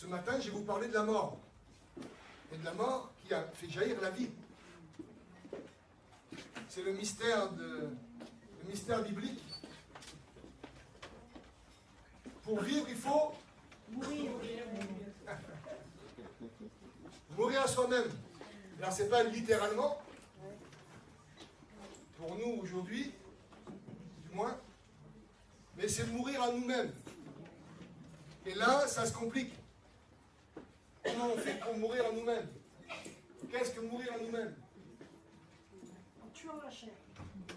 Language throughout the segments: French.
Ce matin, je vais vous parler de la mort. Et de la mort qui a fait jaillir la vie. C'est le mystère biblique. Pour vivre, il faut mourir à soi-même. Alors, ce n'est pas littéralement, pour nous aujourd'hui, du moins, mais c'est mourir à nous-mêmes. Et là, ça se complique. Comment on fait pour mourir à nous-mêmes? Qu'est-ce que mourir à nous-mêmes? En tuant la chair.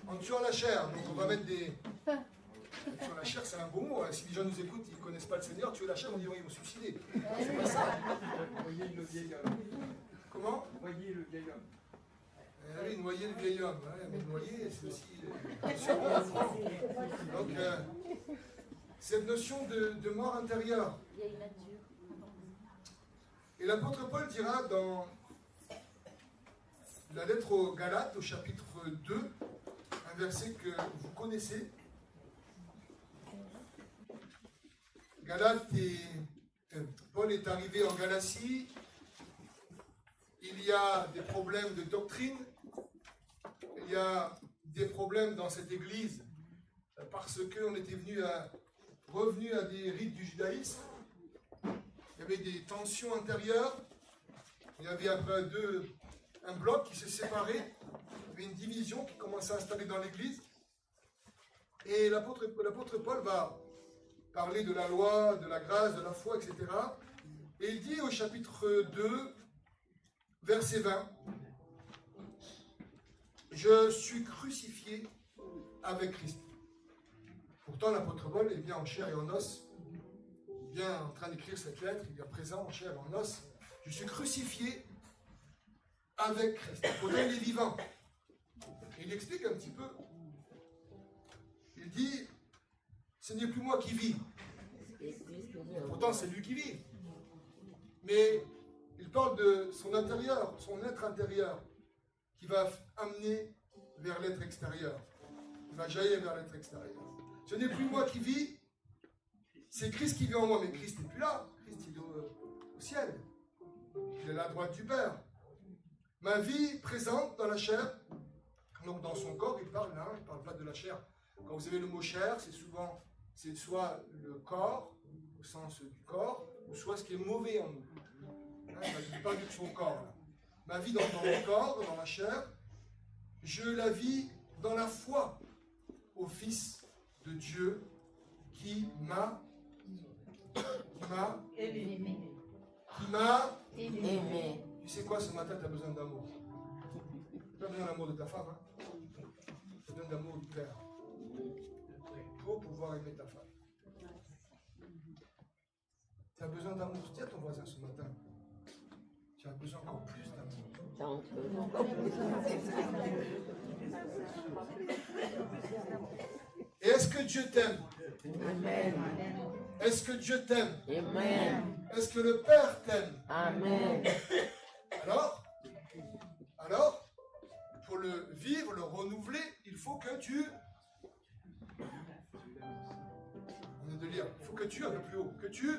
En tuant la chair. Donc on va mettre des... Tuer la chair, c'est un beau mot. Hein. Si les gens nous écoutent, ils ne connaissent pas le Seigneur, tuer la chair, on dit oui, ils vont se suicider. C'est pas ça. Noyer le vieil homme. Comment? Noyer le vieil homme. Oui, noyer le vieil homme. Ouais, mais noyer, c'est aussi... Donc, cette notion de mort intérieure. Vieille nature. Et l'apôtre Paul dira dans la lettre aux Galates, au chapitre 2, un verset que vous connaissez. Paul est arrivé en Galatie. Il y a des problèmes de doctrine. Il y a des problèmes dans cette église parce qu'on était revenu à des rites du judaïsme. Il y avait des tensions intérieures. Il y avait après un bloc qui s'est séparé. Il y avait une division qui commençait à s'installer dans l'église. Et l'apôtre Paul va parler de la loi, de la grâce, de la foi, etc. Et il dit au chapitre 2, verset 20, « Je suis crucifié avec Christ. » Pourtant, l'apôtre Paul est bien en chair et en os. Il est bien en train d'écrire cette lettre, il est présent en chair et en os. « Je suis crucifié avec Christ. » Pourtant, il est vivant. Et il explique un petit peu. Il dit, ce n'est plus moi qui vis. Pourtant, c'est lui qui vit. Mais il parle de son intérieur, son être intérieur, qui va amener vers l'être extérieur. Il va jaillir vers l'être extérieur. Ce n'est plus moi qui vis, c'est Christ qui vit en moi. Mais Christ n'est plus là. Christ il est au ciel. Il est à la droite du Père. Ma vie présente dans la chair, donc dans son corps, il parle là, il ne parle pas de la chair. Quand vous avez le mot chair, c'est soit le corps, au sens du corps, ou soit ce qui est mauvais en nous. Hein, il parle de son corps. Là. Ma vie dans mon corps, dans la chair, je la vis dans la foi au Fils de Dieu qui m'a Aimé. aimé. Tu sais quoi, ce matin, tu as besoin d'amour. Tu n'as pas besoin d'amour de ta femme, hein? Tu as besoin d'amour du Père. Pour pouvoir aimer ta femme. Tu as besoin d'amour. Dis à ton voisin ce matin. Tu as besoin encore plus d'amour. Et est-ce que Dieu t'aime? Amen. Est-ce que Dieu t'aime? Amen. Est-ce que le Père t'aime? Amen. Alors, pour le vivre, le renouveler, il faut que tu... On est de lire. Il faut que tu, un peu plus haut, que tu...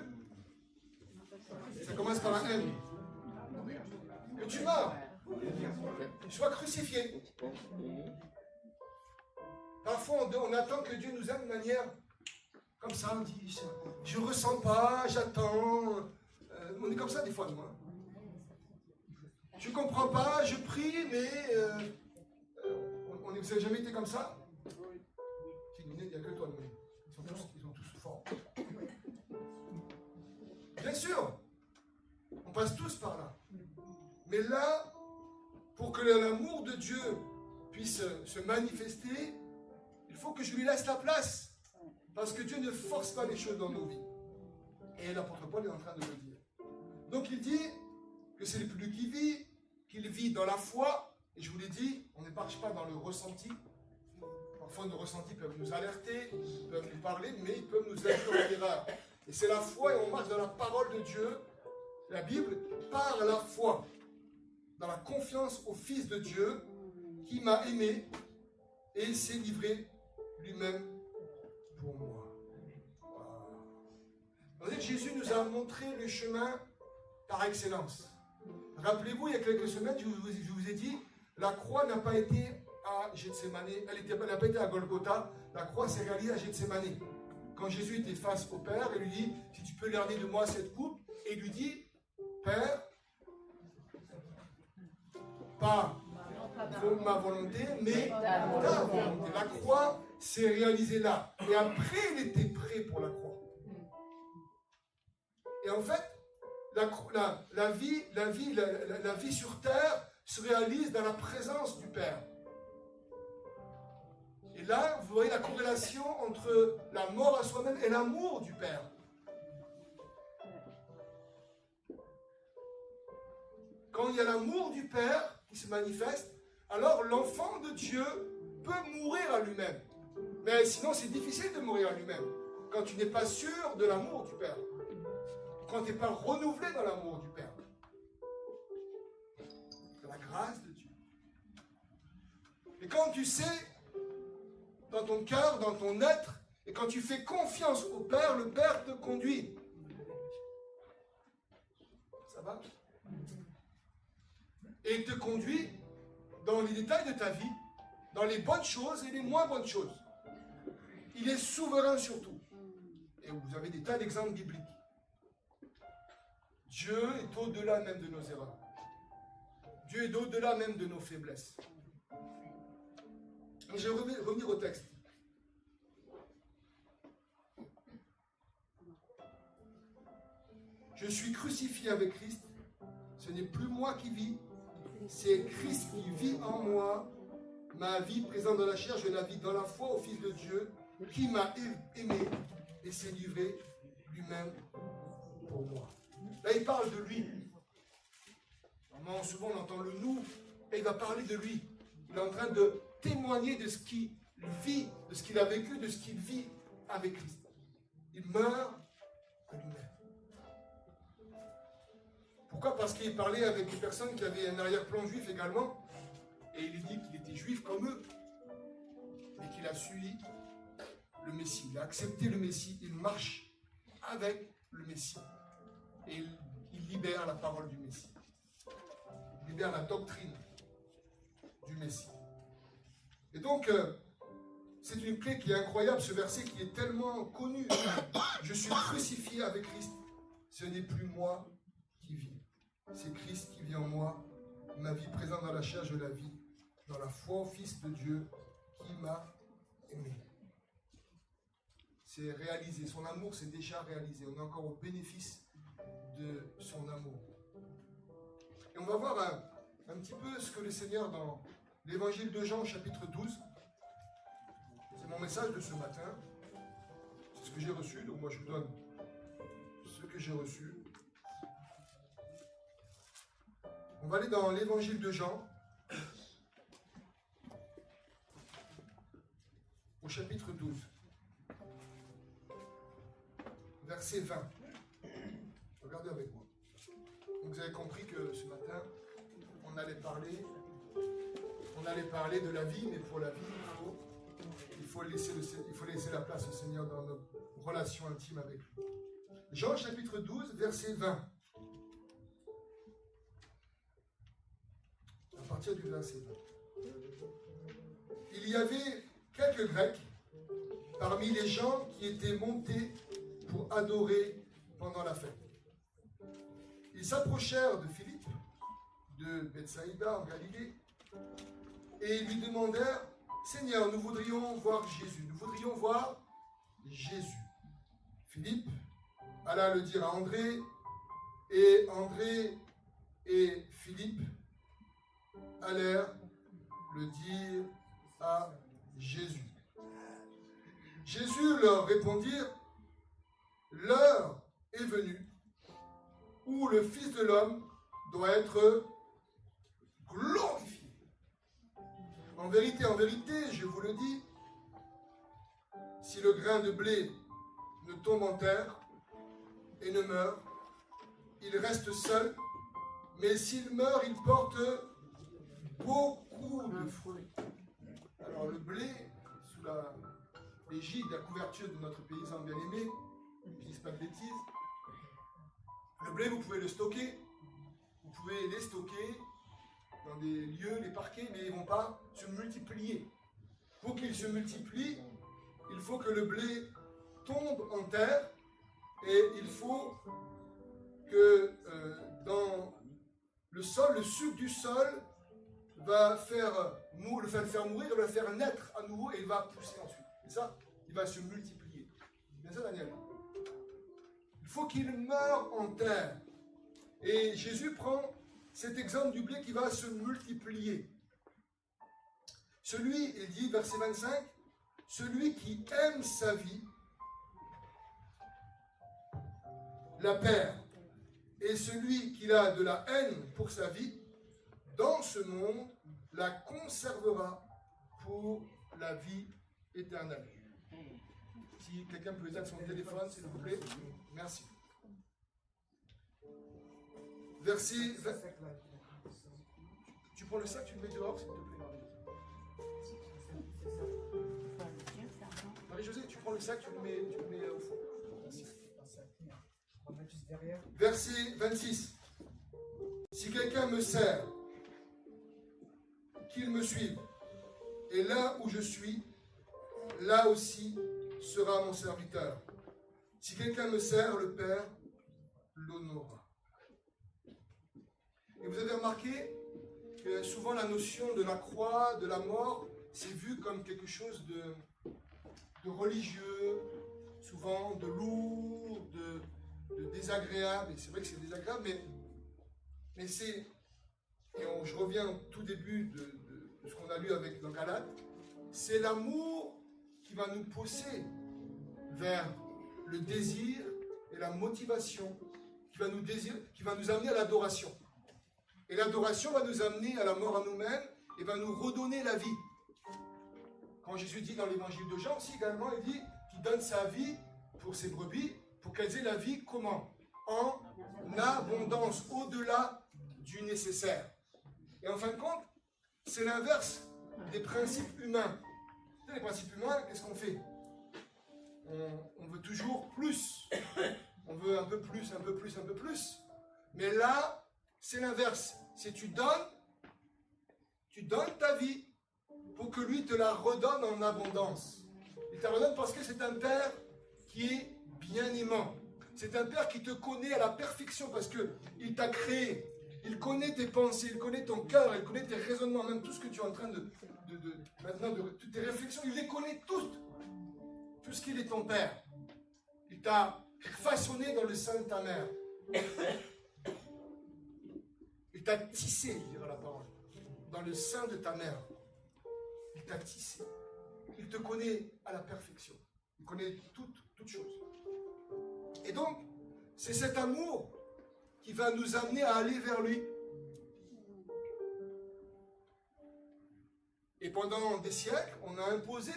Ça commence par un M. Que tu meurs. Tu sois crucifié. Parfois, on attend que Dieu nous aime de manière comme ça. On dit, je ne ressens pas, j'attends. On est comme ça des fois, nous. Hein. Je ne comprends pas, je prie, mais... vous n'avez jamais été comme ça? Il n'y a que toi, Noé. Ils sont tous forts. Bien sûr, on passe tous par là. Mais là, pour que l'amour de Dieu puisse se manifester, il faut que je lui laisse la place. Parce que Dieu ne force pas les choses dans nos vies. Et l'apôtre Paul est en train de le dire. Donc il dit que c'est lui qui vit, qu'il vit dans la foi. Et je vous l'ai dit, on ne marche pas dans le ressenti. Parfois nos ressentis peuvent nous alerter, peuvent nous parler, mais ils peuvent nous induire en erreur. Et c'est la foi et on marche dans la parole de Dieu. La Bible, par la foi, dans la confiance au Fils de Dieu qui m'a aimé et s'est livré lui-même pour moi. Wow. On dit que Jésus nous a montré le chemin par excellence. Rappelez-vous, il y a quelques semaines, je vous ai dit, la croix n'a pas été à Gethsémani, elle n'a pas été à Golgotha, la croix s'est réalisée à Gethsémani. Quand Jésus était face au Père, il lui dit, si tu peux garder de moi cette coupe, et il lui dit, Père, pas ma volonté, mais ta volonté. La croix s'est réalisée là. Et après, il était prêt pour la croix. Et en fait, la vie sur terre se réalise dans la présence du Père. Et là, vous voyez la corrélation entre la mort à soi-même et l'amour du Père. Quand il y a l'amour du Père qui se manifeste, alors l'enfant de Dieu peut mourir à lui-même. Mais sinon, c'est difficile de mourir à lui-même. Quand tu n'es pas sûr de l'amour du Père. Quand tu n'es pas renouvelé dans l'amour du Père. De la grâce de Dieu. Et quand tu sais, dans ton cœur, dans ton être, et quand tu fais confiance au Père, le Père te conduit. Ça va? Et il te conduit dans les détails de ta vie, dans les bonnes choses et les moins bonnes choses. Il est souverain sur tout. Et vous avez des tas d'exemples bibliques. Dieu est au-delà même de nos erreurs. Dieu est au-delà même de nos faiblesses. Et je vais revenir au texte. Je suis crucifié avec Christ. Ce n'est plus moi qui vis, c'est Christ qui vit en moi. Ma vie présente dans la chair, je la vis dans la foi au Fils de Dieu, qui m'a aimé et s'est livré lui-même pour moi. Là, il parle de lui. Normalement, souvent, on entend le nous, et il va parler de lui. Il est en train de témoigner de ce qu'il vit, de ce qu'il a vécu, de ce qu'il vit avec Christ. Il meurt à lui-même. Pourquoi? Parce qu'il parlait avec des personnes qui avaient un arrière-plan juif également, et il dit qu'il était juif comme eux, et qu'il a suivi le Messie. Il a accepté le Messie, il marche avec le Messie. Et il libère la parole du Messie. Il libère la doctrine du Messie. Et donc, c'est une clé qui est incroyable, ce verset qui est tellement connu. Je suis crucifié avec Christ. Ce n'est plus moi qui vis. C'est Christ qui vit en moi. Ma vie présente dans la chair, je la vis dans la foi au Fils de Dieu qui m'a aimé. C'est réalisé. Son amour, c'est déjà réalisé. On est encore au bénéfice de son amour. Et on va voir un petit peu ce que le Seigneur, dans l'évangile de Jean, chapitre 12, c'est mon message de ce matin. C'est ce que j'ai reçu. Donc moi, je vous donne ce que j'ai reçu. On va aller dans l'évangile de Jean, au chapitre 12, verset 20. Regardez avec moi. Donc vous avez compris que ce matin, on allait parler de la vie, mais pour la vie, il faut laisser la place au Seigneur dans notre relation intime avec lui. Jean chapitre 12, verset 20. À partir du verset 20. Il y avait quelques Grecs parmi les gens qui étaient montés pour adorer pendant la fête. Ils s'approchèrent de Philippe, de Bethsaïda en Galilée, et lui demandèrent, Seigneur, nous voudrions voir Jésus. Nous voudrions voir Jésus. Philippe alla le dire à André, et André et Philippe allèrent le dire à Jésus. Jésus leur répondit, l'heure est venue où le Fils de l'homme doit être glorifié. En vérité, je vous le dis, si le grain de blé ne tombe en terre et ne meurt, il reste seul, mais s'il meurt, il porte beaucoup de fruits. Alors le blé, sous l'égide, la couverture de notre paysan bien-aimé, ne dise pas de bêtises, blé, vous pouvez le stocker. Vous pouvez les stocker dans des lieux, les parquer, mais ils ne vont pas se multiplier. Pour qu'ils se multiplient, il faut que le blé tombe en terre et il faut que dans le sol, le sucre du sol va le faire mourir, va le faire naître à nouveau et il va pousser ensuite. Et ça, il va se multiplier. C'est ça, Daniel. Il faut qu'il meure en terre. Et Jésus prend cet exemple du blé qui va se multiplier. Celui, il dit, verset 25, celui qui aime sa vie la perd. Et celui qui a de la haine pour sa vie, dans ce monde, la conservera pour la vie éternelle. Si quelqu'un peut éteindre son téléphone, s'il vous plaît. Merci. Verset 20. Tu prends le sac, tu le mets dehors, s'il te plaît. Marie-Josée, tu prends le sac, tu le mets au fond. Merci. Verset 26. Si quelqu'un me sert, qu'il me suive. Et là où je suis, là aussi sera mon serviteur. Si quelqu'un me sert, le Père l'honorera. Et vous avez remarqué que souvent la notion de la croix, de la mort, c'est vu comme quelque chose de religieux, souvent de lourd, de désagréable. Et c'est vrai que c'est désagréable, mais c'est... Et je reviens au tout début de ce qu'on a lu dans Galates, c'est l'amour qui va nous pousser vers le désir et la motivation, qui va nous amener à l'adoration. Et l'adoration va nous amener à la mort à nous-mêmes et va nous redonner la vie. Quand Jésus dit dans l'évangile de Jean aussi également, il dit qu'il donne sa vie pour ses brebis, pour qu'elles aient la vie comment? En abondance, au-delà du nécessaire. Et en fin de compte, c'est l'inverse des principes humains. Les principes humains, qu'est-ce qu'on fait? On veut toujours plus. On veut un peu plus, un peu plus, un peu plus. Mais là, c'est l'inverse. C'est tu donnes ta vie pour que lui te la redonne en abondance. Il te la redonne parce que c'est un Père qui est bien aimant. C'est un Père qui te connaît à la perfection parce qu'il t'a créé. Il connaît tes pensées, il connaît ton cœur, il connaît tes raisonnements, même tout ce que tu es en train maintenant, toutes tes réflexions, il les connaît toutes. Tout ce qu'il est ton Père. Il t'a façonné dans le sein de ta mère. Il t'a tissé, dira la parole, dans le sein de ta mère. Il t'a tissé. Il te connaît à la perfection. Il connaît toutes choses. Et donc, c'est cet amour qui va nous amener à aller vers lui. Et pendant des siècles, on a imposé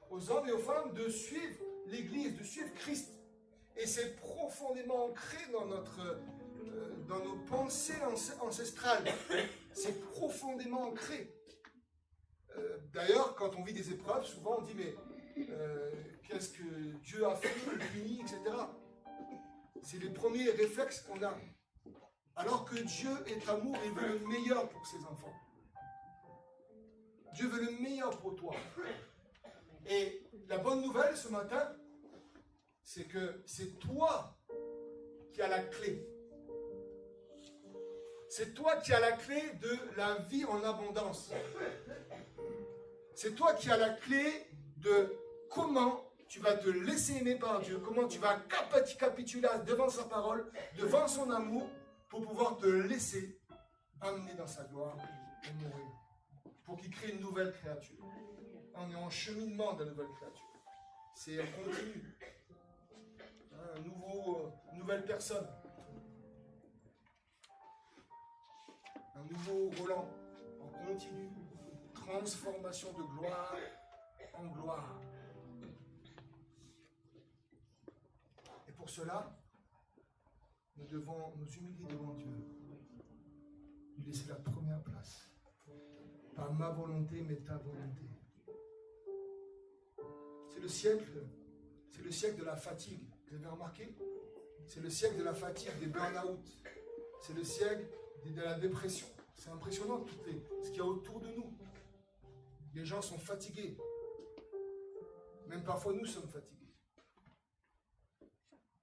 aux hommes et aux femmes de suivre l'Église, de suivre Christ. Et c'est profondément ancré dans nos pensées ancestrales. C'est profondément ancré. D'ailleurs, quand on vit des épreuves, souvent on dit, mais qu'est-ce que Dieu a fait, puni, etc. C'est les premiers réflexes qu'on a. Alors que Dieu est amour, il veut le meilleur pour ses enfants. Dieu veut le meilleur pour toi. Et la bonne nouvelle ce matin, c'est que c'est toi qui as la clé. C'est toi qui as la clé de la vie en abondance. C'est toi qui as la clé de comment tu vas te laisser aimer par Dieu, comment tu vas capituler devant sa parole, devant son amour, pour pouvoir te laisser amener dans sa gloire et mourir. Pour qu'il crée une nouvelle créature. On est en cheminement de la nouvelle créature. C'est un continu. Une nouvelle personne. Un nouveau Roland. En continu. Transformation de gloire en gloire. Et pour cela, nous devons nous humilier devant Dieu. Lui laisser la première place. Pas ma volonté, mais ta volonté. C'est le siècle de la fatigue. Vous avez remarqué? C'est le siècle de la fatigue, des burn-out. C'est le siècle de la dépression. C'est impressionnant ce qu'il y a autour de nous. Les gens sont fatigués. Même parfois, nous sommes fatigués.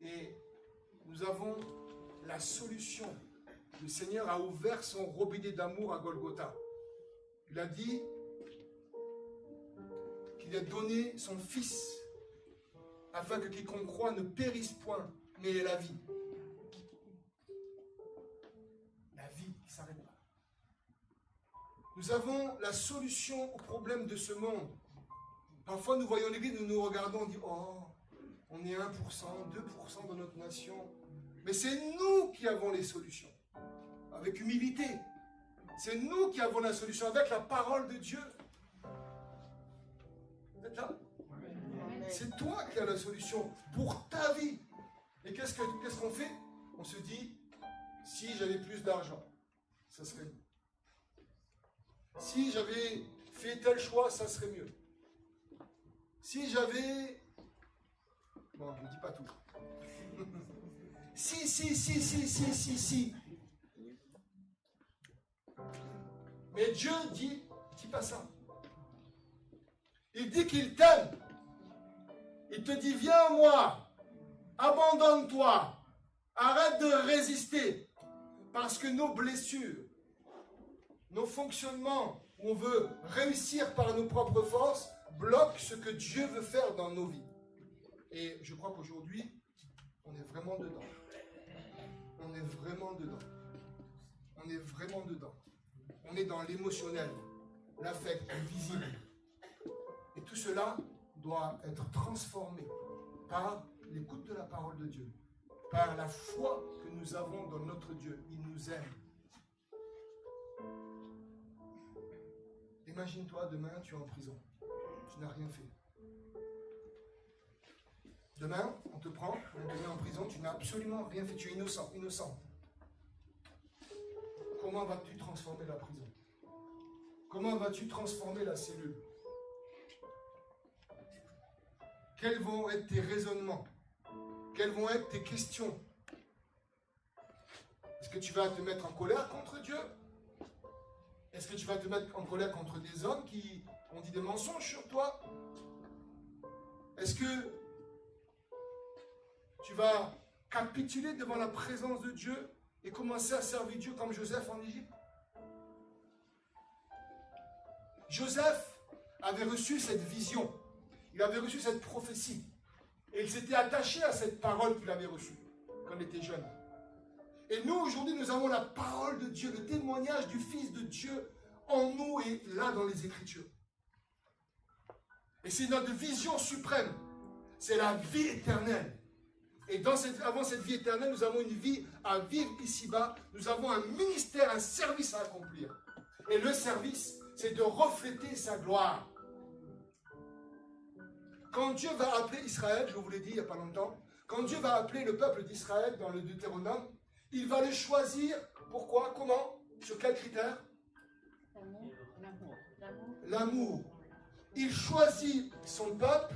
Et nous avons la solution. Le Seigneur a ouvert son robinet d'amour à Golgotha. Il a dit qu'il a donné son Fils afin que quiconque croit ne périsse point, mais ait la vie. La vie qui ne s'arrête pas. Nous avons la solution aux problèmes de ce monde. Parfois, nous voyons l'Église, nous nous regardons, on dit « Oh, on est 1%, 2% dans notre nation. » Mais c'est nous qui avons les solutions. Avec humilité. C'est nous qui avons la solution avec la parole de Dieu. Vous êtes là? C'est toi qui as la solution pour ta vie. Et qu'est-ce qu'on fait? On se dit, si j'avais plus d'argent, ça serait mieux. Si j'avais fait tel choix, ça serait mieux. Si j'avais... Bon, je ne dis pas tout. Si. Mais Dieu dit pas ça. Il dit qu'il t'aime. Il te dit, viens à moi, abandonne-toi, arrête de résister. Parce que nos blessures, nos fonctionnements, où on veut réussir par nos propres forces, bloquent ce que Dieu veut faire dans nos vies. Et je crois qu'aujourd'hui, on est vraiment dedans. On est vraiment dedans. On est vraiment dedans. On est dans l'émotionnel, l'affect, le visible. Et tout cela doit être transformé par l'écoute de la parole de Dieu, par la foi que nous avons dans notre Dieu. Il nous aime. Imagine-toi, demain, tu es en prison. Tu n'as rien fait. Demain, on te prend, on te met en prison, tu n'as absolument rien fait. Tu es innocent, innocente. Comment vas-tu transformer la prison? Comment vas-tu transformer la cellule? Quels vont être tes raisonnements? Quelles vont être tes questions? Est-ce que tu vas te mettre en colère contre Dieu? Est-ce que tu vas te mettre en colère contre des hommes qui ont dit des mensonges sur toi? Est-ce que tu vas capituler devant la présence de Dieu et commencer à servir Dieu comme Joseph en Égypte? Joseph avait reçu cette vision, il avait reçu cette prophétie et il s'était attaché à cette parole qu'il avait reçue quand il était jeune. Et nous, aujourd'hui, nous avons la parole de Dieu, le témoignage du Fils de Dieu en nous et là dans les Écritures. Et c'est notre vision suprême, c'est la vie éternelle. Et avant cette vie éternelle, nous avons une vie à vivre ici-bas. Nous avons un ministère, un service à accomplir. Et le service, c'est de refléter sa gloire. Quand Dieu va appeler Israël, je vous l'ai dit il n'y a pas longtemps, quand Dieu va appeler le peuple d'Israël dans le Deutéronome, il va le choisir. Pourquoi? Comment? Sur quels critères? L'amour. Il choisit son peuple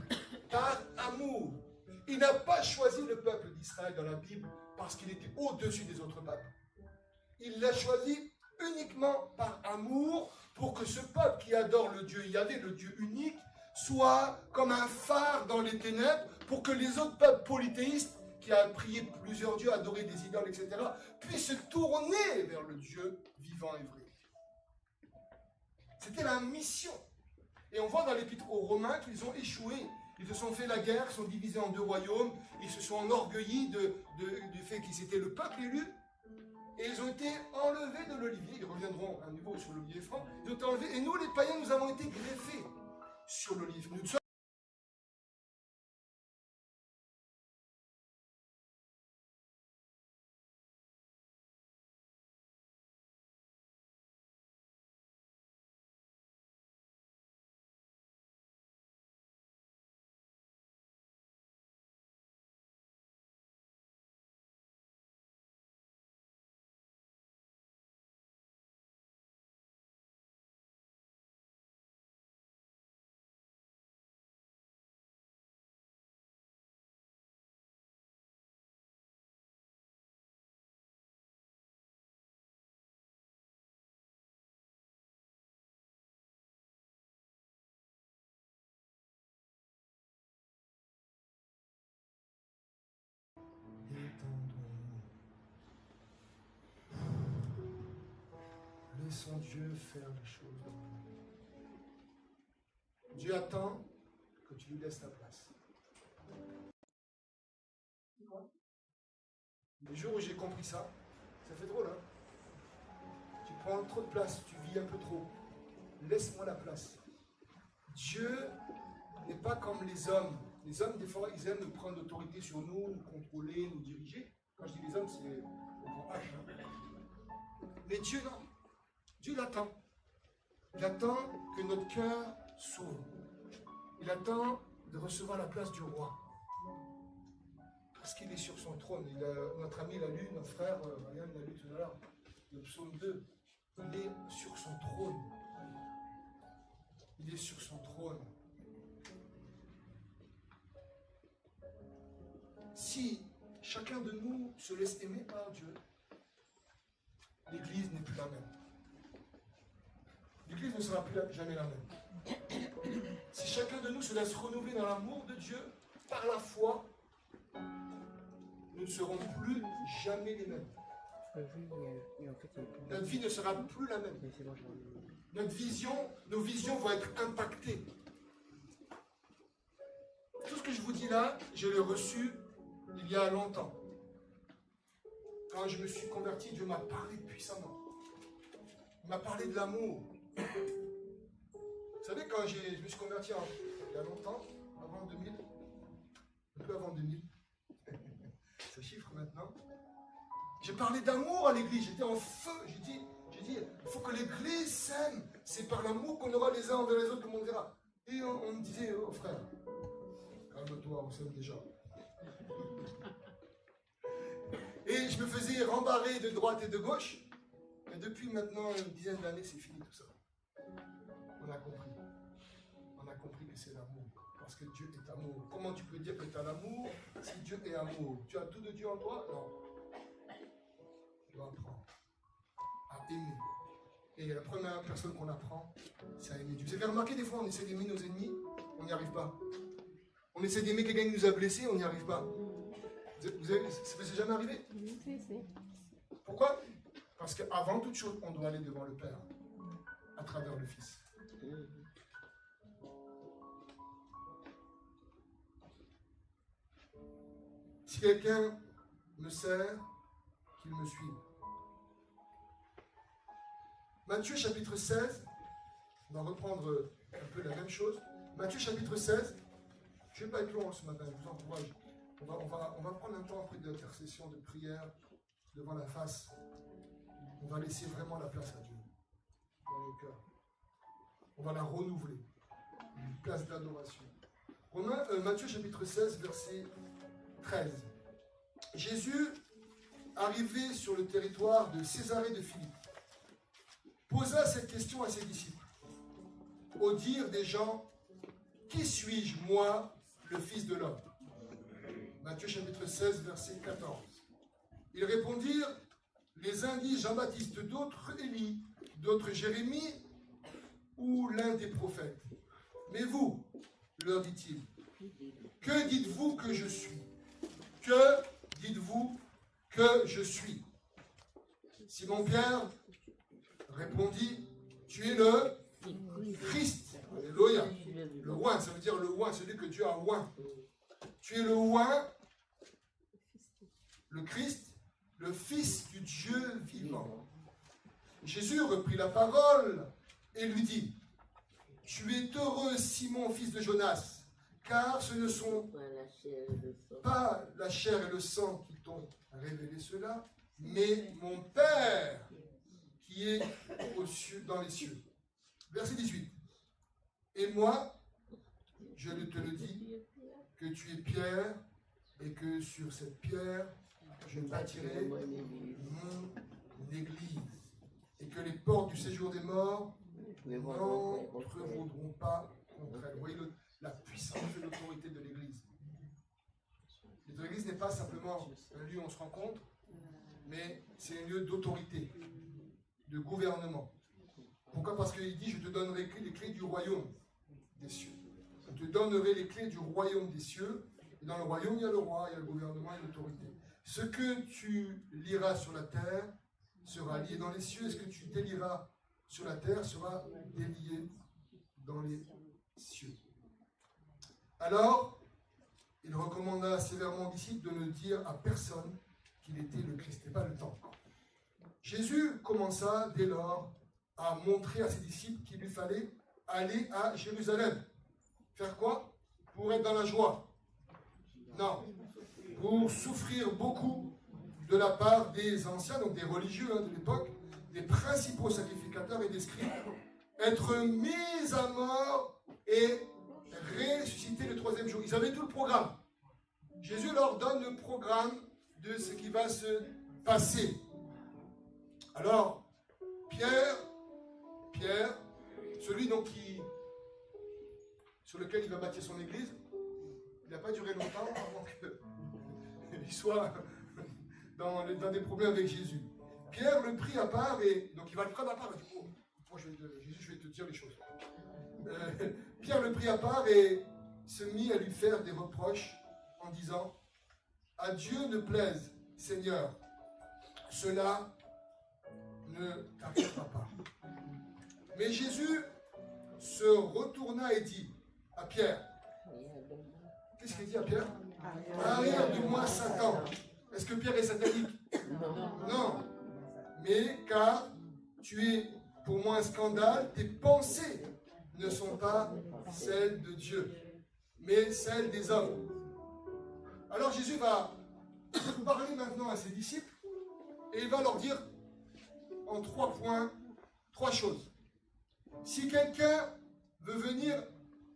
par amour. Il n'a pas choisi le peuple d'Israël dans la Bible parce qu'il était au-dessus des autres peuples. Il l'a choisi uniquement par amour pour que ce peuple qui adore le Dieu Yahvé, le Dieu unique, soit comme un phare dans les ténèbres pour que les autres peuples polythéistes qui a prié plusieurs dieux, adoré des idoles, etc., puissent se tourner vers le Dieu vivant et vrai. C'était la mission. Et on voit dans l'Épître aux Romains qu'ils ont échoué. Ils se sont fait la guerre, ils sont divisés en deux royaumes, ils se sont enorgueillis du fait qu'ils étaient le peuple élu, et ils ont été enlevés de l'olivier. Ils reviendront à nouveau sur l'olivier franc. Ils ont été enlevés, et nous, les païens, nous avons été greffés sur l'olive. laissons Dieu faire les choses dans nous. Dieu attend que tu lui laisses ta place. Le jour où j'ai compris ça, ça fait drôle, hein? Tu prends trop de place, tu vis un peu trop. Laisse-moi la place. Dieu n'est pas comme les hommes. Les hommes, des fois, ils aiment prendre l'autorité sur nous, nous contrôler, nous diriger. Quand je dis les hommes, c'est le grand H. Hein. Mais Dieu, non. Dieu l'attend. Il attend que notre cœur s'ouvre. Il attend de recevoir la place du roi. Parce qu'il est sur son trône. Notre ami l'a lu, notre frère, Ryan l'a lu tout à l'heure, le psaume 2. Il est sur son trône. Il est sur son trône. Si chacun de nous se laisse aimer par Dieu, l'Église n'est plus la même. L'Église ne sera plus jamais la même. Si chacun de nous se laisse renouveler dans l'amour de Dieu, par la foi, nous ne serons plus jamais les mêmes. Notre vie ne sera plus la même. Nos visions vont être impactées. Tout ce que je vous dis là, je l'ai reçu il y a longtemps. Quand je me suis converti, Dieu m'a parlé puissamment. Il m'a parlé de l'amour. Vous savez, quand je me suis converti il y a longtemps, avant 2000, un peu avant 2000, ça chiffre maintenant, j'ai parlé d'amour à l'église, j'étais en feu, j'ai dit, il faut que l'église s'aime, c'est par l'amour qu'on aura les uns envers les autres que l'on verra. Et on me disait, oh frère, calme-toi, on s'aime déjà. Et je me faisais rembarrer de droite et de gauche, mais depuis maintenant une dizaine d'années, c'est fini tout ça. On a compris. On a compris que c'est l'amour. Parce que Dieu est amour. Comment tu peux dire que tu as l'amour si Dieu est amour? Tu as tout de Dieu en toi? Non. Tu dois apprendre à aimer. Et la première personne qu'on apprend, c'est à aimer Dieu. Vous avez remarqué, des fois, on essaie d'aimer nos ennemis, on n'y arrive pas. On essaie d'aimer quelqu'un qui nous a blessés, on n'y arrive pas. Ça vous est jamais arrivé? Pourquoi? Parce qu'avant toute chose, on doit aller devant le Père, à travers le Fils. Si quelqu'un me sert, qu'il me suive. Matthieu chapitre 16, on va reprendre un peu la même chose. Matthieu chapitre 16, je ne vais pas être long ce matin, je vous encourage. On va prendre un temps après d'intercession, de prière, devant la face. On va laisser vraiment la place à Dieu dans nos cœurs. On va la renouveler. Une place d'adoration. Matthieu chapitre 16, verset 13. Jésus, arrivé sur le territoire de Césarée de Philippe, posa cette question à ses disciples. Au dire des gens, qui suis-je, moi, le Fils de l'homme? Matthieu chapitre 16, verset 14. Ils répondirent, les uns disent Jean-Baptiste, d'autres Élie, d'autres Jérémie ou l'un des prophètes. Mais vous, leur dit-il, que dites-vous que je suis? Que dites-vous que je suis? Simon-Pierre répondit, tu es le Christ. Alléluia. Le oint, ça veut dire le oint, celui que Dieu a oint. Tu es le oint, le Christ, le Fils du Dieu vivant. Jésus reprit la parole et lui dit, tu es heureux, Simon, fils de Jonas, car ce ne sont pas la chair et le sang qui t'ont révélé cela, mais mon Père qui est aux cieux, dans les cieux. Verset 18. Et moi, je te le dis, que tu es Pierre, et que sur cette pierre, je bâtirai mon église, et que les portes du séjour des morts n'entreviendront pas contre elle. Vous voyez la puissance et l'autorité de l'église. L'église n'est pas simplement un lieu où on se rencontre, mais c'est un lieu d'autorité, de gouvernement. Pourquoi? Parce qu'il dit, je te donnerai les clés du royaume des cieux. Je te donnerai les clés du royaume des cieux. Et dans le royaume, il y a le roi, il y a le gouvernement et l'autorité. Ce que tu liras sur la terre sera lié dans les cieux. Et ce que tu délieras sur la terre sera délié dans les cieux. Alors, il recommanda sévèrement aux disciples de ne dire à personne qu'il était le Christ. Ce n'est pas le temps. Jésus commença dès lors à montrer à ses disciples qu'il lui fallait aller à Jérusalem. Faire quoi? Pour être dans la joie? Non. Pour souffrir beaucoup de la part des anciens, donc des religieux de l'époque, des principaux sacrificateurs et des scribes, être mis à mort et ressuscité le troisième jour. Ils avaient tout le programme. Jésus leur donne le programme de ce qui va se passer. Alors, Pierre, celui donc sur lequel il va bâtir son église, il n'a pas duré longtemps avant qu'il soit dans des problèmes avec Jésus. Pierre le prit à part et donc il va le prendre à part. Il dit, oh, moi Jésus, je vais te dire les choses. Pierre le prit à part et se mit à lui faire des reproches en disant, à Dieu ne plaise, Seigneur, cela ne t'arrivera pas. Mais Jésus se retourna et dit à Pierre, qu'est-ce qu'il dit à Pierre? Arrière de moi, Satan. Est-ce que Pierre est satanique? Non. Mais car tu es pour moi un scandale, tes pensées ne sont pas celles de Dieu, mais celles des hommes. Alors Jésus va parler maintenant à ses disciples et il va leur dire en 3 points, 3 choses. Si quelqu'un veut venir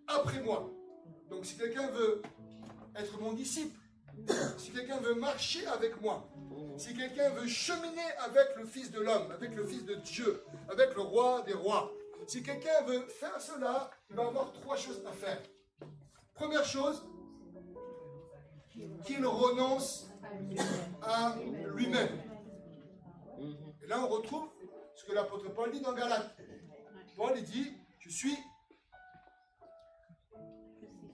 après moi, donc si quelqu'un veut être mon disciple, si quelqu'un veut marcher avec moi, si quelqu'un veut cheminer avec le Fils de l'homme, avec le Fils de Dieu, avec le Roi des rois, si quelqu'un veut faire cela, il va avoir 3 choses à faire. Première chose, qu'il renonce à lui-même. Et là, on retrouve ce que l'apôtre Paul dit dans Galates. Paul il dit, je suis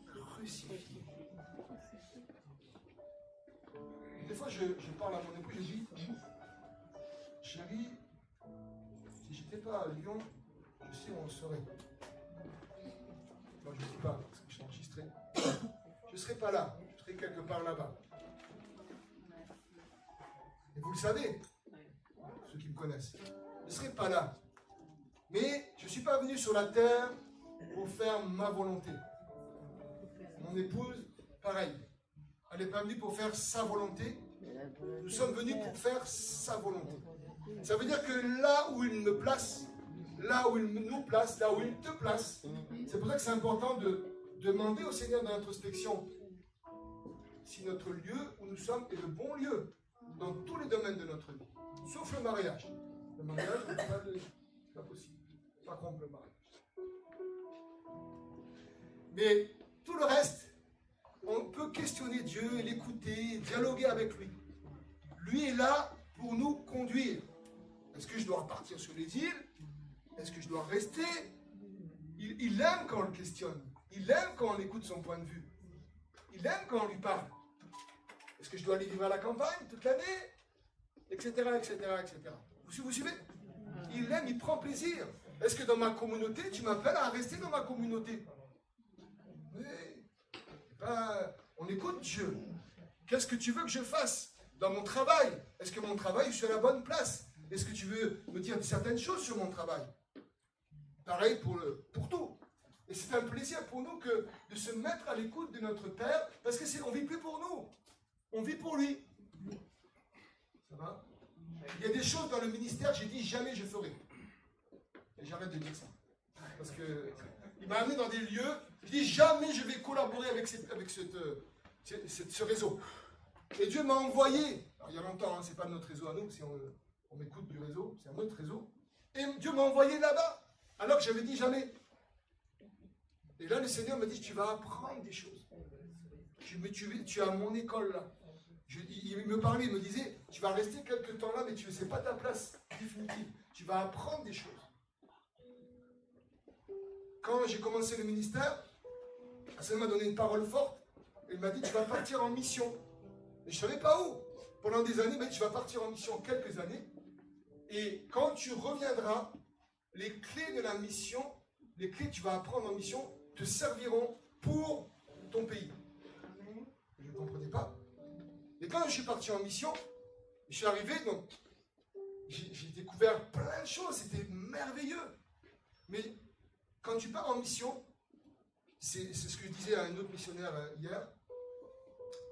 crucifié. Des fois, je parle à mon époux, je dis, chérie, si je n'étais pas à Lyon, je sais où on serait. Non, je ne dis pas, parce que je suis enregistré. Je ne serais pas là, je serais quelque part là-bas. Et vous le savez, ceux qui me connaissent. Je ne serais pas là. Mais je ne suis pas venu sur la terre pour faire ma volonté. Mon épouse, pareil. Elle n'est pas venue pour faire sa volonté. Nous sommes venus pour faire sa volonté. Ça veut dire que là où il me place, là où il nous place, là où il te place, c'est pour ça que c'est important de demander au Seigneur dans l'introspection si notre lieu où nous sommes est le bon lieu dans tous les domaines de notre vie, sauf le mariage. Le mariage, c'est pas possible. Pas contre le mariage. Mais tout le reste, on peut questionner Dieu, l'écouter, dialoguer avec lui. Lui est là pour nous conduire. Est-ce que je dois partir sur les îles? Est-ce que je dois rester? Il aime quand on le questionne. Il aime quand on écoute son point de vue. Il aime quand on lui parle. Est-ce que je dois aller vivre à la campagne toute l'année? Etc., etc., etc. Vous suivez? Il aime, il prend plaisir. Est-ce que dans ma communauté, tu m'appelles à rester dans ma communauté? On écoute Dieu. Qu'est-ce que tu veux que je fasse dans mon travail? Est-ce que mon travail, je suis à la bonne place? Est-ce que tu veux me dire certaines choses sur mon travail? Pareil pour tout. Et c'est un plaisir pour nous de se mettre à l'écoute de notre Père, parce qu'on ne vit plus pour nous. On vit pour lui. Ça va? Il y a des choses dans le ministère, j'ai dit jamais je ferai. Et j'arrête de dire ça. Parce qu'il m'a amené dans des lieux, je dis jamais je vais collaborer avec ce réseau. Et Dieu m'a envoyé, alors il y a longtemps, c'est pas notre réseau à nous, si on m'écoute du réseau, c'est un autre réseau. Et Dieu m'a envoyé là-bas, alors que j'avais dit jamais. Et là le Seigneur m'a dit, tu vas apprendre des choses. Tu as mon école là. Il me parlait, il me disait, tu vas rester quelque temps là, mais tu ne sais pas ta place définitive. Tu vas apprendre des choses. Quand j'ai commencé le ministère, ça m'a donné une parole forte. Il m'a dit, tu vas partir en mission. Et je ne savais pas où. Pendant des années, mais tu vas partir en mission quelques années. Et quand tu reviendras, les clés de la mission, les clés que tu vas apprendre en mission, te serviront pour ton pays. Je ne comprenais pas. Et quand je suis parti en mission, je suis arrivé, donc j'ai découvert plein de choses, c'était merveilleux. Mais quand tu pars en mission, c'est ce que je disais à un autre missionnaire hier,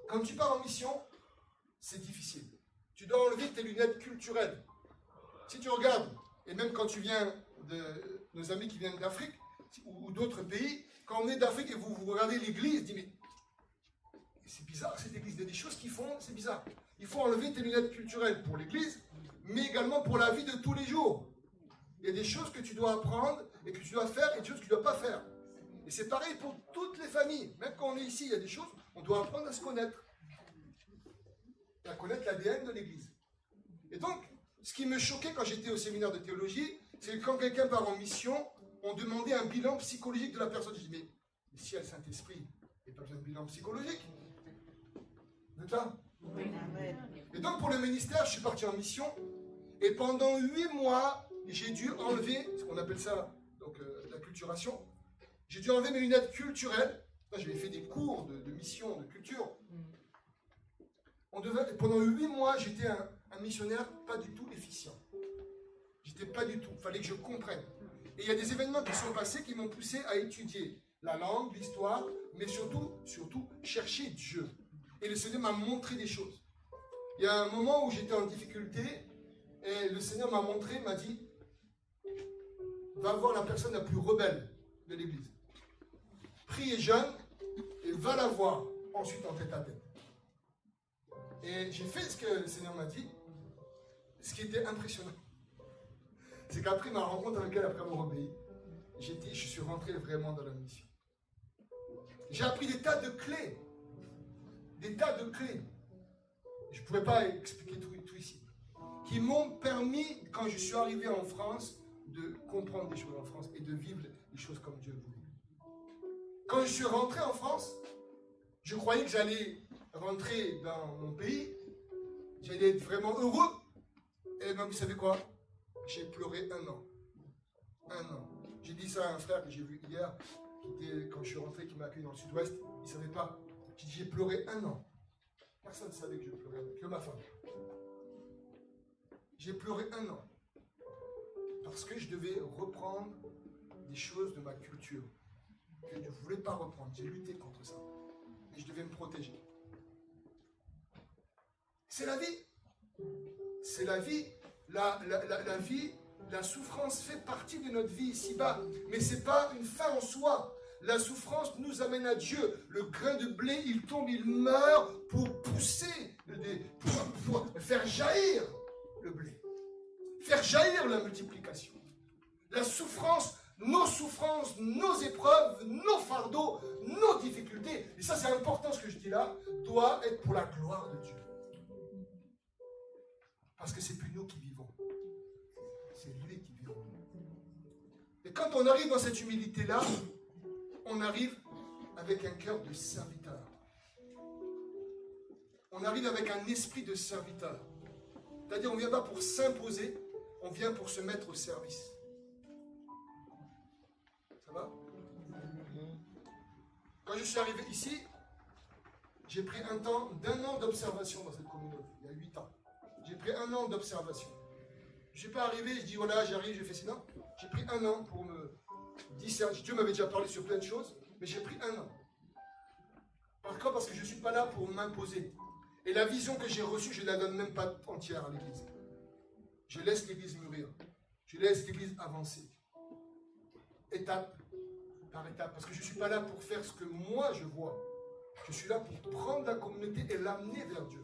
quand tu pars en mission, c'est difficile. Tu dois enlever tes lunettes culturelles. Si tu regardes, et même quand tu viens de nos amis qui viennent d'Afrique ou d'autres pays, quand on est d'Afrique et vous regardez l'église, vous dites mais c'est bizarre cette église, il y a des choses qu'ils font, c'est bizarre. Il faut enlever tes lunettes culturelles pour l'église, mais également pour la vie de tous les jours. Il y a des choses que tu dois apprendre et que tu dois faire et des choses que tu ne dois pas faire. Et c'est pareil pour toutes les familles. Même quand on est ici, il y a des choses, on doit apprendre à se connaître. À connaître l'ADN de l'église. Et donc, ce qui me choquait quand j'étais au séminaire de théologie, c'est que quand quelqu'un part en mission, on demandait un bilan psychologique de la personne. Je dis, mais si elle a le Saint-Esprit, il n'y a pas besoin de bilan psychologique. Vous êtes là? Et donc, pour le ministère, je suis parti en mission. Et pendant 8 mois, j'ai dû enlever, ce qu'on appelle ça, donc la culturation. J'ai dû enlever mes lunettes culturelles. J'avais fait des cours de mission, de culture. Pendant 8 mois, j'étais un missionnaire pas du tout efficient. J'étais pas du tout. Il fallait que je comprenne. Et il y a des événements qui sont passés qui m'ont poussé à étudier la langue, l'histoire, mais surtout, chercher Dieu. Et le Seigneur m'a montré des choses. Il y a un moment où j'étais en difficulté et le Seigneur m'a montré, m'a dit, va voir la personne la plus rebelle de l'église. Prie et jeûne et va la voir ensuite en tête à tête. Et j'ai fait ce que le Seigneur m'a dit. Ce qui était impressionnant, c'est qu'après ma rencontre avec elle, après avoir obéi, je suis rentré vraiment dans la mission. J'ai appris des tas de clés. Des tas de clés. Je ne pourrais pas expliquer tout ici. Qui m'ont permis, quand je suis arrivé en France, de comprendre des choses en France et de vivre les choses comme Dieu voulait. Quand je suis rentré en France, je croyais que j'allais rentrer dans mon pays, j'allais être vraiment heureux. Et même, vous savez quoi? J'ai pleuré 1 an. 1 an. J'ai dit ça à un frère que j'ai vu hier, quand je suis rentré, qui m'a accueilli dans le sud-ouest. Il ne savait pas. J'ai dit, j'ai pleuré 1 an. Personne ne savait que je pleurais, que ma femme. J'ai pleuré 1 an. Parce que je devais reprendre des choses de ma culture que je ne voulais pas reprendre. J'ai lutté contre ça. Et je devais me protéger. C'est la vie. C'est la vie. La vie, la souffrance fait partie de notre vie ici-bas. Mais ce n'est pas une fin en soi. La souffrance nous amène à Dieu. Le grain de blé, il tombe, il meurt pour pousser, pour faire jaillir le blé. Faire jaillir la multiplication. La souffrance, nos épreuves, nos fardeaux, nos difficultés, et ça c'est important ce que je dis là, doit être pour la gloire de Dieu. Parce que c'est plus nous qui vivons. C'est lui qui vit en nous. Et quand on arrive dans cette humilité-là, on arrive avec un cœur de serviteur. On arrive avec un esprit de serviteur. C'est-à-dire, on ne vient pas pour s'imposer, on vient pour se mettre au service. Ça va? Quand je suis arrivé ici, j'ai pris un temps d'1 an d'observation dans cette communauté, il y a 8 ans. J'ai pris 1 an d'observation. Je ne suis pas arrivé, je dis voilà, j'arrive, je fais ça. Non, j'ai pris 1 an pour me discerner. Dieu m'avait déjà parlé sur plein de choses, mais j'ai pris 1 an. Pourquoi? Parce que je ne suis pas là pour m'imposer. Et la vision que j'ai reçue, je ne la donne même pas entière à l'église. Je laisse l'église mûrir. Je laisse l'église avancer. Étape par étape. Parce que je ne suis pas là pour faire ce que moi je vois. Je suis là pour prendre la communauté et l'amener vers Dieu.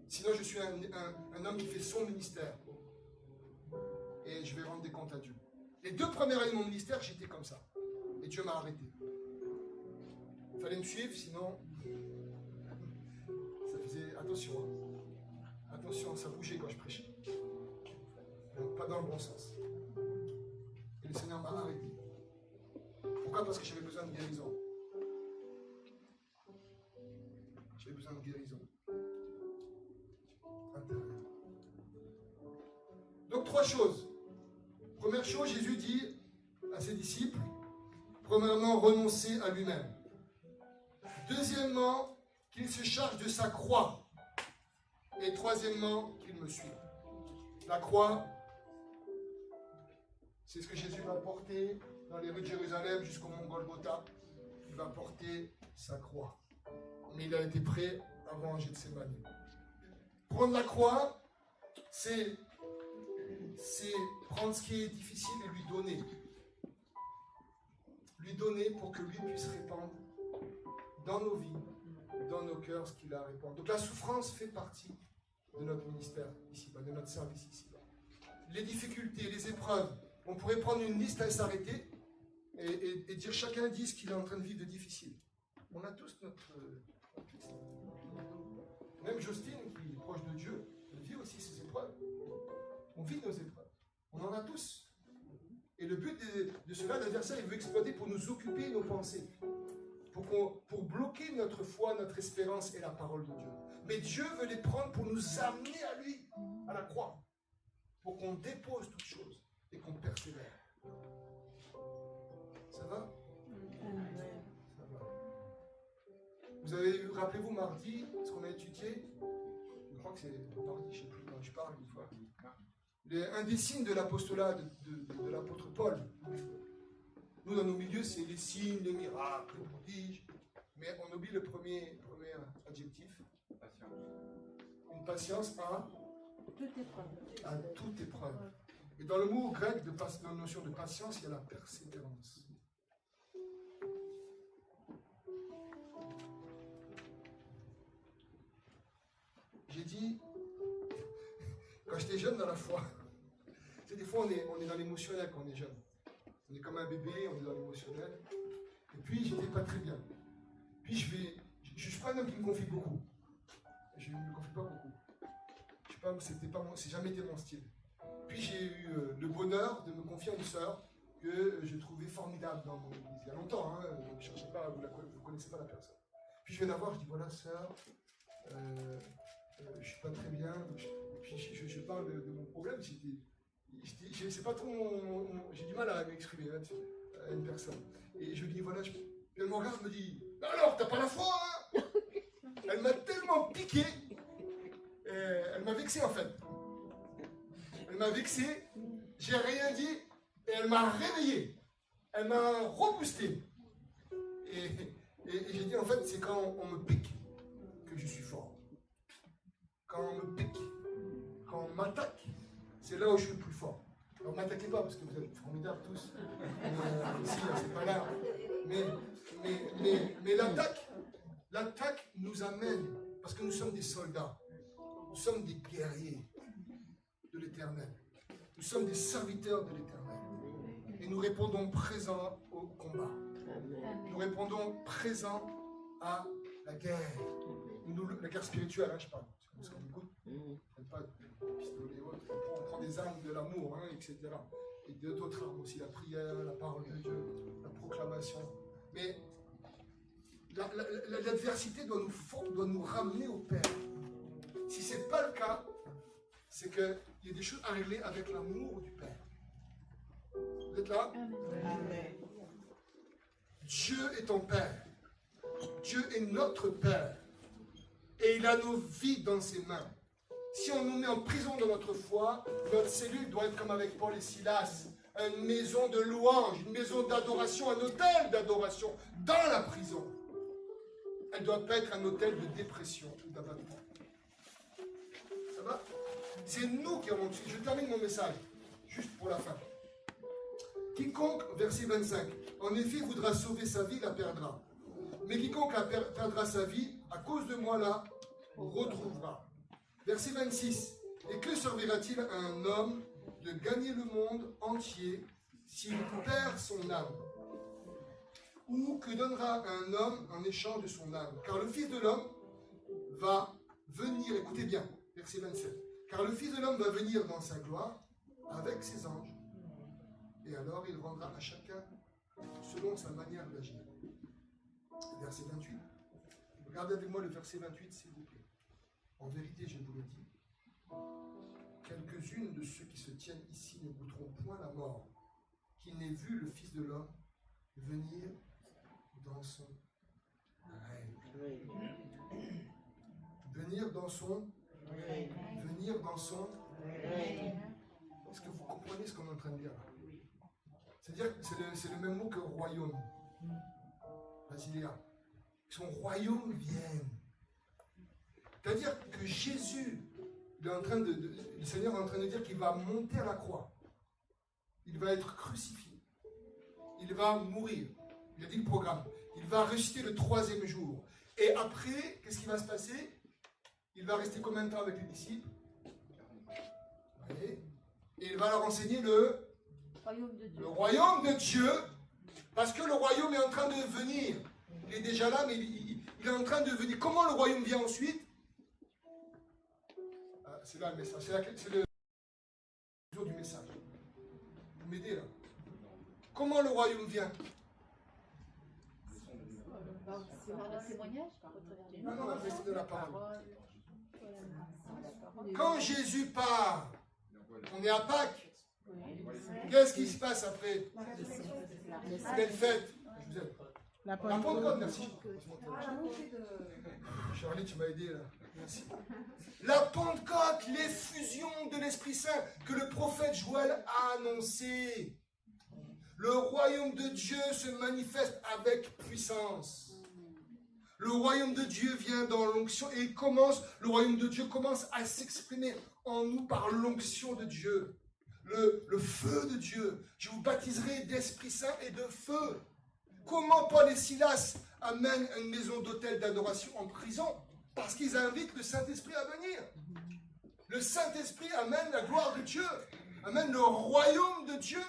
Sinon, je suis un homme qui fait son ministère. Et je vais rendre des comptes à Dieu. Les 2 premières années de mon ministère, j'étais comme ça. Et Dieu m'a arrêté. Il fallait me suivre, sinon... Ça faisait... Attention, hein. Attention, ça bougeait quand je prêchais. Donc, pas dans le bon sens. Et le Seigneur m'a arrêté. Pourquoi? Parce que j'avais besoin de guérison. J'avais besoin de guérison. Intérieure. Donc 3 choses. Première chose, Jésus dit à ses disciples, premièrement, renoncer à lui-même. Deuxièmement, qu'il se charge de sa croix. Et troisièmement, qu'il me suive. La croix, c'est ce que Jésus va porter dans les rues de Jérusalem jusqu'au mont Golgotha. Il va porter sa croix. Mais il a été prêt avant Gethsémani. Prendre la croix, c'est prendre ce qui est difficile et lui donner. Lui donner pour que lui puisse répandre dans nos vies, dans nos cœurs, ce qu'il a à répandre. Donc la souffrance fait partie de notre ministère ici-bas, de notre service ici-bas. Les difficultés, les épreuves, on pourrait prendre une liste et s'arrêter et dire chacun dit ce qu'il est en train de vivre de difficile. On a tous notre liste. Même Justine, qui est proche de Dieu, elle vit aussi ses épreuves. On vit nos épreuves. On en a tous. Et le but de cela, l'adversaire, il veut exploiter pour nous occuper nos pensées. Pour bloquer notre foi, notre espérance et la parole de Dieu. Mais Dieu veut les prendre pour nous amener à lui, à la croix. Pour qu'on dépose toutes choses et qu'on persévère. Ça va? Ça va. Vous avez, rappelez-vous, mardi, ce qu'on a étudié, je crois que c'est mardi, je ne sais plus quand je parle une fois. Un des signes de l'apostolat de l'apôtre Paul. Nous, dans nos milieux, c'est les signes, les miracles, les prodiges. Mais on oublie le premier adjectif. Patience. Une patience à Toute épreuve. toute épreuve. Et dans le mot grec, dans la notion de patience, il y a la persévérance. J'ai dit, quand j'étais jeune dans la foi, c'est des fois on est dans l'émotionnel quand on est jeune. On est comme un bébé, on est dans l'émotionnel. Et puis, j'étais pas très bien. Puis, je suis pas un homme qui me confie beaucoup. Je ne me confie pas beaucoup. C'est jamais été mon style. Puis, j'ai eu le bonheur de me confier à une sœur que je trouvais formidable dans mon église. Il y a longtemps, hein, je ne cherchez pas, vous ne connaissez pas la personne. Puis, je viens la voir, je dis, voilà, sœur, je ne suis pas très bien. Puis, je parle de mon problème. C'est pas trop j'ai du mal à m'exprimer à une personne. Et je lui dis, voilà, elle me regarde, me dit, alors, t'as pas la foi, hein? Elle m'a tellement piqué, elle m'a vexé en fait. Elle m'a vexé, j'ai rien dit, et elle m'a réveillé. Elle m'a reboosté. Et j'ai dit, en fait, c'est quand on me pique que je suis fort. Quand on me pique, quand on m'attaque, c'est là où je suis le plus fort. Alors, ne m'attaquez pas parce que vous êtes formidables tous. Ici, c'est pas là. Mais l'attaque nous amène, parce que nous sommes des soldats, nous sommes des guerriers de l'Éternel. Nous sommes des serviteurs de l'Éternel. Et nous répondons présent au combat. Nous répondons présent à la guerre. La guerre spirituelle, hein, je parle. Parce qu'on écoute, pas de pistolet et autres. On prend des armes de l'amour, hein, etc. Et d'autres armes aussi, la prière, la parole de Dieu, la proclamation. Mais l'adversité doit nous ramener au Père. Si ce n'est pas le cas, c'est qu'il y a des choses à régler avec l'amour du Père. Vous êtes là? Amen. Dieu est ton Père. Dieu est notre Père. Et il a nos vies dans ses mains. Si on nous met en prison dans notre foi, notre cellule doit être comme avec Paul et Silas. Une maison de louange, une maison d'adoration, un hôtel d'adoration dans la prison. Elle ne doit pas être un hôtel de dépression ou d'abattement. Ça va? C'est nous qui avons... Je termine mon message, juste pour la fin. Quiconque, verset 25, en effet voudra sauver sa vie, la perdra. Mais quiconque perdra sa vie, à cause de moi la retrouvera. Verset 26, et que servira-t-il à un homme de gagner le monde entier s'il perd son âme? Ou que donnera un homme en échange de son âme? Car le Fils de l'homme va venir, écoutez bien, verset 27, car le Fils de l'homme va venir dans sa gloire avec ses anges, et alors il rendra à chacun selon sa manière d'agir. Verset 28. Regardez avec moi le verset 28, s'il vous plaît. En vérité, je vous le dis, quelques quelques-unes de ceux qui se tiennent ici ne goûteront point la mort, qui n'aient vu le Fils de l'homme venir dans son règne. Venir dans son venir dans son. Est-ce que vous comprenez ce qu'on est en train de dire là? C'est-à-dire que c'est le même mot que royaume. Basilia. Son royaume vienne. C'est-à-dire que Jésus, le Seigneur est en train de dire qu'il va monter à la croix. Il va être crucifié. Il va mourir. Il a dit le programme. Il va ressusciter le 3e jour. Et après, qu'est-ce qui va se passer? Il va rester combien de temps avec les disciples? Et il va leur enseigner le royaume de Dieu, parce que le royaume est en train de venir. Il est déjà là, mais il est en train de venir. Comment le royaume vient ensuite? C'est là le message. C'est le jour du message. Vous m'aidez là? Comment le royaume vient? C'est par le témoignage? Non, la question de la parole. Quand Jésus part, on est à Pâques. Qu'est-ce qui se passe après? Belle fête. Je vous aide. La Pentecôte, merci. Charlie, tu m'as aidé là. Merci. La Pentecôte, l'effusion de l'Esprit Saint que le prophète Joël a annoncé. Le royaume de Dieu se manifeste avec puissance. Le royaume de Dieu vient dans l'onction et le royaume de Dieu commence à s'exprimer en nous par l'onction de Dieu. Le feu de Dieu. Je vous baptiserai d'Esprit Saint et de feu. Comment Paul et Silas amènent une maison d'hôtel d'adoration en prison? Parce qu'ils invitent le Saint-Esprit à venir. Le Saint-Esprit amène la gloire de Dieu, amène le royaume de Dieu.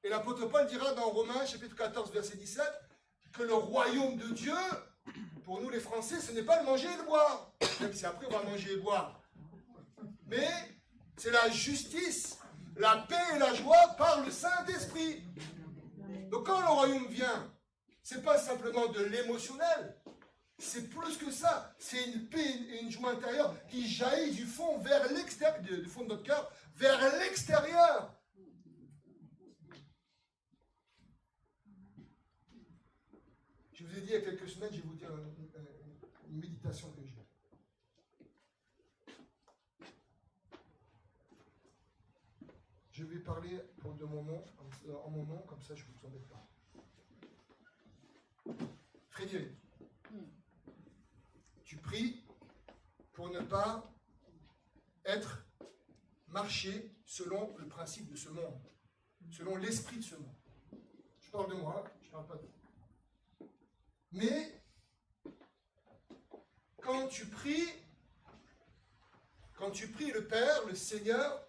Et l'apôtre Paul dira dans Romains chapitre 14 verset 17 que le royaume de Dieu, pour nous les Français, ce n'est pas le manger et le boire. Même si après on va manger et boire. Mais c'est la justice, la paix et la joie par le Saint-Esprit. Donc quand le royaume vient, ce n'est pas simplement de l'émotionnel, c'est plus que ça. C'est une paix et une joie intérieure qui jaillit du fond vers l'extérieur, du fond de notre cœur, vers l'extérieur. Je vous ai dit il y a quelques semaines, je vais vous dire une méditation que j'ai. Je vais parler de mon nom, en mon nom, comme ça je ne vous embête pas. Frédéric, tu pries pour ne pas marcher selon le principe de ce monde, selon l'esprit de ce monde. Je parle de moi, je ne parle pas de vous. Mais quand tu pries le Père, le Seigneur,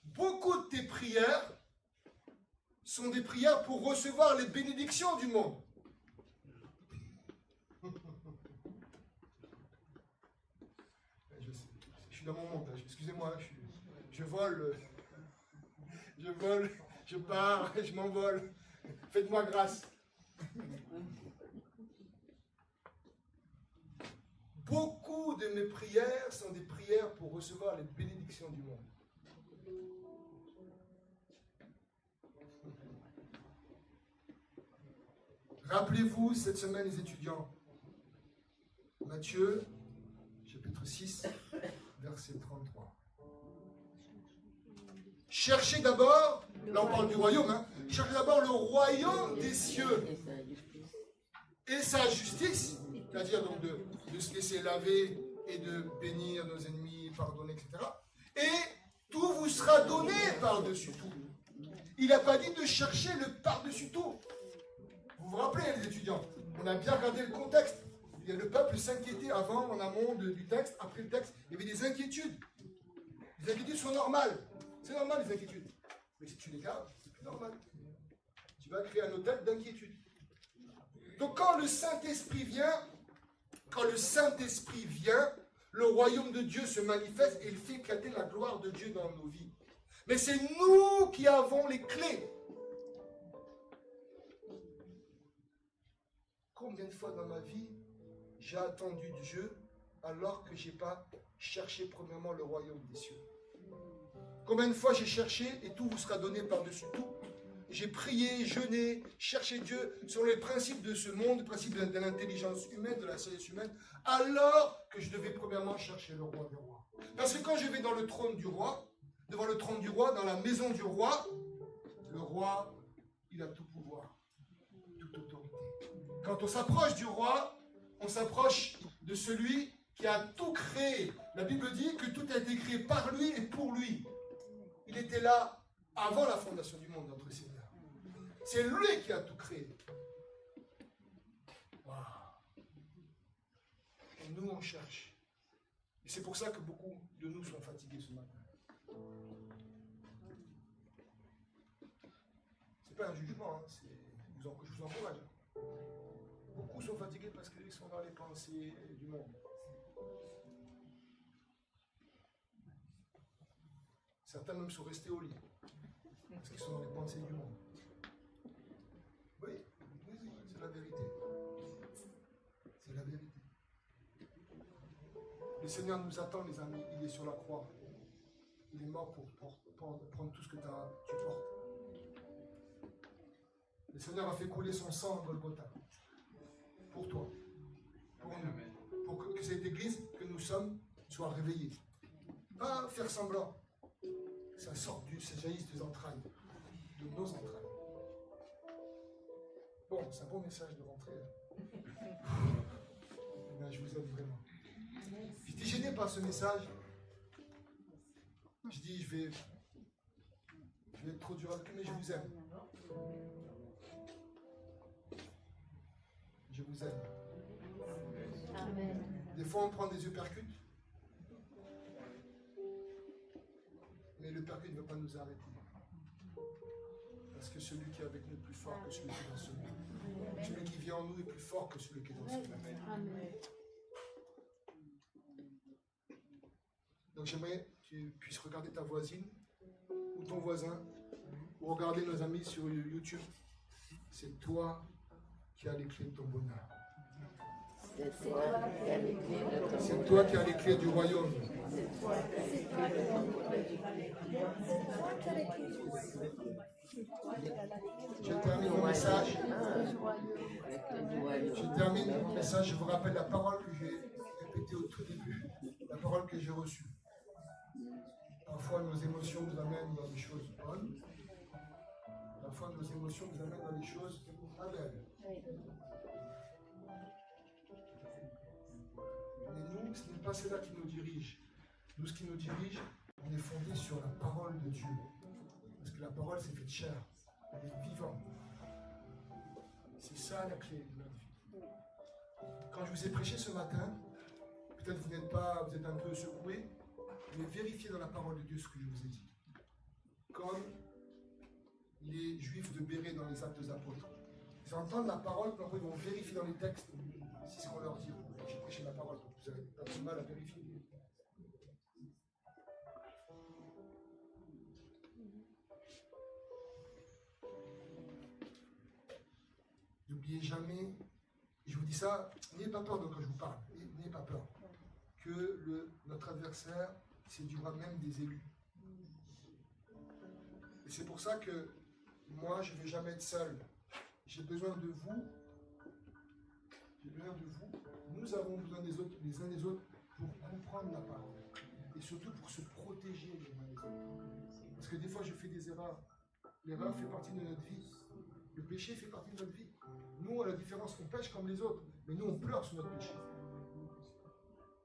beaucoup de tes prières sont des prières pour recevoir les bénédictions du monde. Je suis dans mon montage, excusez-moi, je vole, je pars, je m'envole. Faites-moi grâce. Beaucoup de mes prières sont des prières pour recevoir les bénédictions du monde. Rappelez-vous cette semaine les étudiants. Matthieu, chapitre 6, verset 33. Cherchez d'abord, là on parle du royaume, cherchez d'abord le royaume des cieux et sa justice, c'est-à-dire donc de se laisser laver et de bénir nos ennemis, pardonner, etc. Et tout vous sera donné par-dessus tout. Il n'a pas dit de chercher le par-dessus tout. Vous vous rappelez les étudiants, on a bien regardé le contexte. Le peuple s'inquiétait avant, en amont du texte, après le texte, il y avait des inquiétudes. Les inquiétudes sont normales. C'est normal les inquiétudes. Mais si tu les gardes, c'est plus normal. Tu vas créer un hôtel d'inquiétude. Donc quand le Saint-Esprit vient, le royaume de Dieu se manifeste et il fait éclater la gloire de Dieu dans nos vies. Mais c'est nous qui avons les clés. Combien de fois dans ma vie, j'ai attendu Dieu alors que je n'ai pas cherché premièrement le royaume des cieux. Combien de fois j'ai cherché et tout vous sera donné par-dessus tout. J'ai prié, jeûné, cherché Dieu sur les principes de ce monde, les principes de l'intelligence humaine, de la sagesse humaine, alors que je devais premièrement chercher le roi des rois. Parce que quand je vais dans le trône du roi, devant le trône du roi, dans la maison du roi, le roi, il a tout pouvoir, toute autorité. Quand on s'approche du roi, on s'approche de celui qui a tout créé. La Bible dit que tout a été créé par lui et pour lui. Il était là avant la fondation du monde, notre Seigneur. C'est lui qui a tout créé. Wow. Et nous, on cherche. Et c'est pour ça que beaucoup de nous sont fatigués ce matin. C'est pas un jugement, hein, je vous encourage. Beaucoup sont fatigués parce qu'ils sont dans les pensées du monde. Certains même sont restés au lit parce qu'ils sont dans les pensées du monde. Oui, c'est la vérité. C'est la vérité. Le Seigneur nous attend, les amis. Il est sur la croix. Il est mort pour prendre tout ce que tu portes. Le Seigneur a fait couler son sang en Golgotha. Pour toi. Pour nous. Pour que cette église que nous sommes soit réveillée. Pas faire semblant. Ça sort ça jaillisse des entrailles. De nos entrailles. Bon, c'est un bon message de rentrée. Mais je vous aime vraiment. J'étais gêné par ce message. Je dis, je vais être trop dur avec lui, mais je vous aime. Je vous aime. Amen. Des fois, on prend des uppercuts. Mais le percute ne veut pas nous arrêter. Parce que celui qui est avec nous est plus fort que celui qui est dans ce monde. Celui qui vit en nous est plus fort que celui qui est dans ce monde. Amen. Donc j'aimerais que tu puisses regarder ta voisine ou ton voisin ou regarder nos amis sur YouTube. C'est toi qui as les clés de ton bonheur. C'est toi qui as les clés du royaume. Je termine mon message. Je vous rappelle la parole que j'ai répétée au tout début, la parole que j'ai reçue. Parfois nos émotions nous amènent dans des choses bonnes, parfois nos émotions nous amènent dans des choses pas belles. Mais nous, ce n'est pas cela qui nous dirige. Nous, ce qui nous dirige, on est fondé sur la parole de Dieu. Parce que la parole, c'est fait de chair. Elle est vivante. C'est ça la clé de notre vie. Quand je vous ai prêché ce matin, peut-être vous êtes un peu secoué, mais vérifiez dans la parole de Dieu ce que je vous ai dit. Comme les Juifs de Bérée dans les Actes des Apôtres. Ils entendent la parole, puis après ils vont vérifier dans les textes si ce qu'on leur dit. J'ai prêché la parole, donc vous n'avez pas de mal à vérifier. N'oubliez jamais, je vous dis ça, n'ayez pas peur quand je vous parle, n'ayez pas peur, que notre adversaire séduira même des élus. Et c'est pour ça que moi, je ne vais jamais être seul. J'ai besoin de vous. J'ai besoin de vous. Nous avons besoin des autres, les uns des autres, pour comprendre la parole. Et surtout pour se protéger les uns des autres. Parce que des fois, je fais des erreurs. L'erreur fait partie de notre vie. Le péché fait partie de notre vie. Nous, à la différence, on pêche comme les autres. Mais nous, on pleure sur notre péché.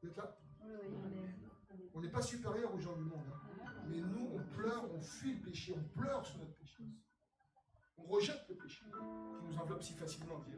Vous êtes là? On n'est pas supérieur aux gens du monde. Hein. Mais nous, on pleure, on fuit le péché, on pleure sur notre péché. On rejette le péché qui nous enveloppe si facilement, dit